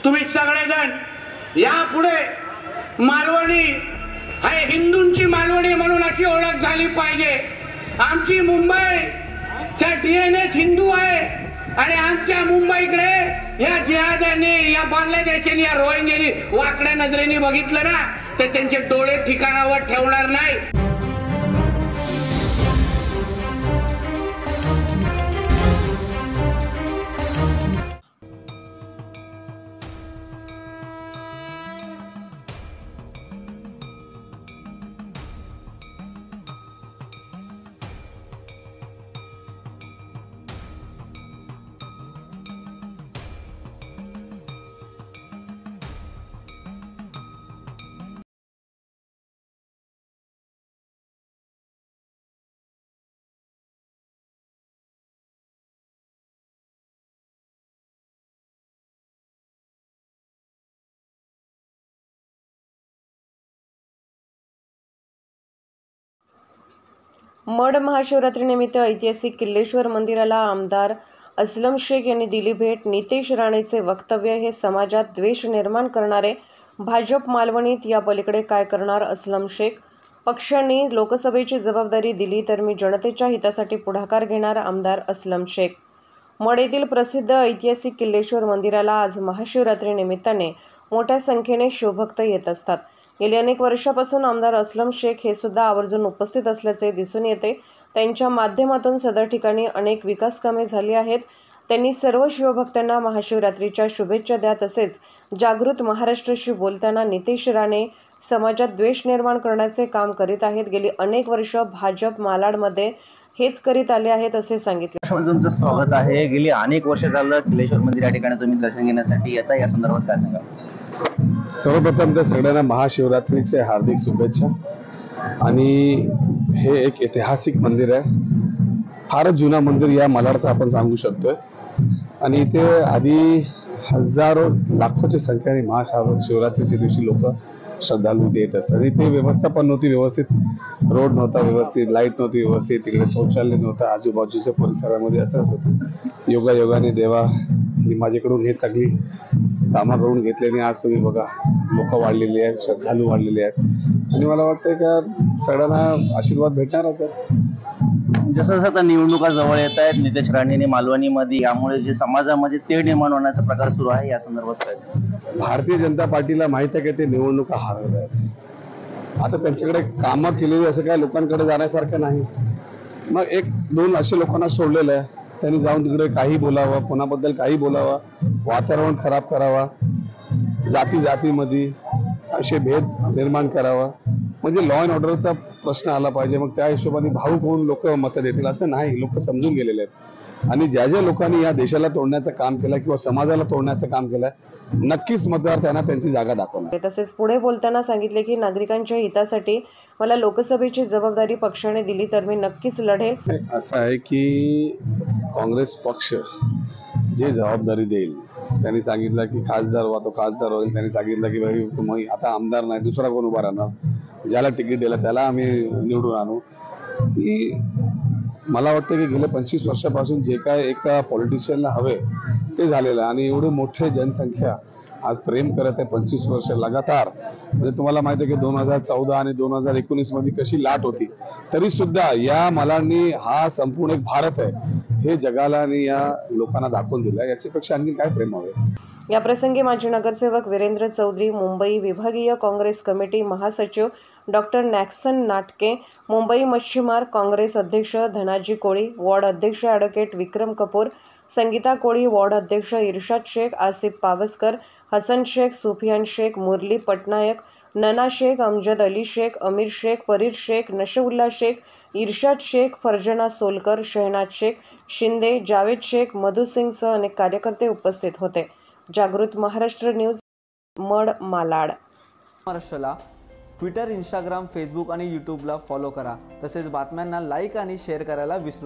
तुम्ही सगळेजण यापुढे मालवणी हे हिंदूंची मालवणी म्हणून अशी ओळख झाली पाहिजे। आमची मुंबईचा DNA हिंदू आहे आणि आमच्या मुंबईकडे या जिहाद्यांनी, या बांगलादेशांनी, या रोहिंग्यांनी वाकड्या नजरेने बघितलं ना तर त्यांचे डोळे ठिकाणावर ठेवणार नाही। मड महाशिवरात्रीनिमित्त ऐतिहासिक किल्लेश्वर मंदिराला आमदार असलम शेख यांनी दिली भेट। नितेश राणेचे वक्तव्य हे समाजात द्वेष निर्माण करणारे। भाजप मालवणीत या पलीकडे काय करणार असलम शेख? पक्षांनी लोकसभेची जबाबदारी दिली तर मी जनतेच्या हितासाठी पुढाकार घेणार आमदार असलम शेख। मड येथील प्रसिद्ध ऐतिहासिक किल्लेश्वर मंदिराला आज महाशिवरात्री निमित्ताने मोठ्या संख्येने शिवभक्त येत असतात। गेली अनेक वर्षापासून आमदार असलम शेख हे सुद्धा आवर्जून उपस्थित असल्याचे दिसून येते। त्यांच्या माध्यमातून सदर ठिकाणी अनेक विकास कामे झाली आहेत। त्यांनी सर्व शिवभक्तांना महाशिवरात्रीच्या शुभेच्छा द्या। तसेच जागृत महाराष्ट्राशी बोलताना नितेश राणे समाजात द्वेष निर्माण करण्याचे काम करीत आहेत। गेली अनेक वर्ष भाजप मालाडमध्ये हेच करीत आले आहेत असे सांगितले। तुमचं स्वागत आहे। गेली अनेक वर्ष झालं किल्लेश्वर मंदिर या ठिकाणी तुम्ही दर्शन घेण्यासाठी येता, या संदर्भात काय सांगा? सर्वप्रथम तर सगळ्यांना महाशिवरात्रीचे हार्दिक शुभेच्छा। आणि हे एक ऐतिहासिक मंदिर आहे, फारच जुना मंदिर या मालाडचा आपण सांगू शकतोय। आणि इथे आधी हजारो लाखोची संख्येने महाशिवरात्रीच्या दिवशी लोक श्रद्धाळू येत असतात। इथे व्यवस्था पण नव्हती व्यवस्थित, रोड नव्हता व्यवस्थित, लाईट नव्हती व्यवस्थित, तिकडे शौचालय नव्हतं, आजूबाजूच्या परिसरामध्ये असंच होतं। योगायोगाने देवा माझ्याकडून हे चांगली कामं करून घेतल्याने आज तुम्ही बघा लोक वाढलेली आहेत, श्रद्धाळू वाढलेले आहेत आणि मला वाटतं का सगळ्यांना आशीर्वाद भेटणारच आहे। जसं जसं निवडणुका जवळ येत आहेत, नितेश राणेंनी मालवणीमध्ये यामुळे जे समाजामध्ये तेढ निर्माण होण्याचा प्रकार सुरू आहे, या संदर्भात काय? भारतीय जनता पार्टीला माहित आहे की ते निवडणुका हारत आहेत। आता त्यांच्याकडे कामं केलेली असं काय लोकांकडे जाण्यासारखं नाही। मग एक दोन असे लोकांना सोडलेलं आहे, त्यांनी जाऊन तिकडे काही बोलावं, कोणाबद्दल काही बोलावं, वातावरण खराब करावा, जातीमध्ये असे भेद निर्माण करावा, म्हणजे लॉ अँड ऑर्डरचा प्रश्न आला पाहिजे। मग त्या हिशोबाने भाऊक होऊन लोक मतं देतील असं नाही, लोक समजून गेलेले आहेत। आणि ज्या ज्या लोकांनी या देशाला तोडण्याचं काम केलं किंवा समाजाला तोडण्याचं काम केलंय, नक्कीच मतदार त्यांना त्यांची जागा दाखवणार। तसेच पुढे बोलताना सांगितले की नागरिकांच्या हितासाठी मला लोकसभेची जबाबदारी पक्षाने दिली तर मी नक्कीच लढेल। असं आहे की काँग्रेस पक्ष जे जबाबदारी देईल, त्यांनी सांगितलं की खासदार व्हा, तो खासदार होईल। त्यांनी सांगितलं की भाई तुम्ही आता आमदार नाही, दुसरा कोण उभा राहणार, ज्याला तिकीट दिलं त्याला आम्ही निवडून आणू। की मला वाटतं की गेल्या 25 वर्षापासून जे काय एका पॉलिटिशियनला हवे ते झालेलं आहे। आणि एवढी मोठी जनसंख्या आज प्रेम करत आहे 25 वर्ष लगातार। म्हणजे तुम्हाला माहिती आहे की 2014 आणि 2019 मध्ये कशी लाट होती, तरी सुद्धा या मालाडनी हा संपूर्ण एक भारत आहे हे जगाला आणि या लोकांना दाखवून दिलं। याच्यापेक्षा आणखी काय प्रेम हवे? या प्रसंगी माजी नगरसेवक वीरेंद्र चौधरी, मुंबई विभागीय काँग्रेस कमिटी महासचिव डॉक्टर नॅक्सन नाटके, मुंबई मच्छीमार काँग्रेस अध्यक्ष धनाजी कोळी, वॉर्ड अध्यक्ष ॲडव्होकेट विक्रम कपूर, संगीता कोळी, वॉर्ड अध्यक्ष इर्शाद शेख, आसिफ पावसकर, हसन शेख, सुफियान शेख, मुरली पटनायक, नना शेख, अमजद अली शेख, अमीर शेख, फरीद शेख, नशउल्ला शेख, इर्शाद शेख, फरजना सोलकर, शहनाज शेख, शिंदे, जावेद शेख, मधु सिंगसह अनेक कार्यकर्ते उपस्थित होते। जागृत महाराष्ट्र न्यूज, मड, मालाड। महाराष्ट्राला ट्विटर, इंस्टाग्राम, फेसबुक आणि यूट्यूबला फॉलो करा। तसेच बातम्यांना लाईक आणि शेअर करायला विसरू